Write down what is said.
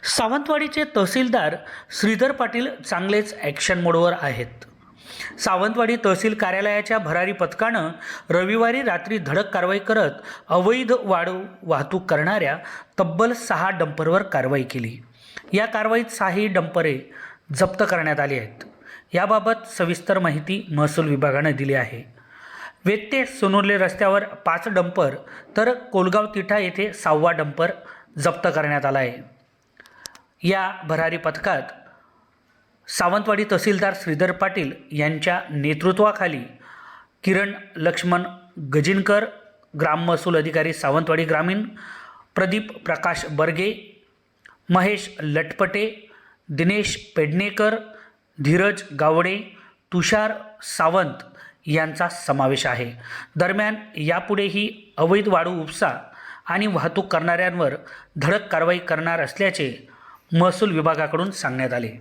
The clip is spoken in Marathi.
सावंतवाडीचे तहसीलदार श्रीधर पाटील चांगलेच ॲक्शन मोडवर आहेत. सावंतवाडी तहसील कार्यालयाच्या भरारी पथकानं रविवारी रात्री धडक कारवाई करत अवैध वाळू वाहतूक करणाऱ्या तब्बल 6 डंपरवर कारवाई केली. या कारवाईत 6 डंपरे जप्त करण्यात आली आहेत. याबाबत सविस्तर माहिती महसूल विभागानं दिली आहे. वेत्ते सोनोर्ले रस्त्यावर 5 डंपर तर कोलगाव तिठा येथे 6वा डंपर जप्त करण्यात आला आहे. या भरारी पथकात सावंतवाडी तहसीलदार श्रीधर पाटील यांच्या नेतृत्वाखाली किरण लक्ष्मण गजिनकर, ग्राम महसूल अधिकारी सावंतवाडी ग्रामीण, प्रदीप प्रकाश बर्गे, महेश लटपटे, दिनेश पेडणेकर, धीरज गावडे, तुषार सावंत यांचा समावेश आहे. दरम्यान यापुढेही अवैध वाळू उपसा आणि वाहतूक करणाऱ्यांवर धडक कारवाई करणार असल्याचे महसूल विभागाकडून सांगण्यात आले.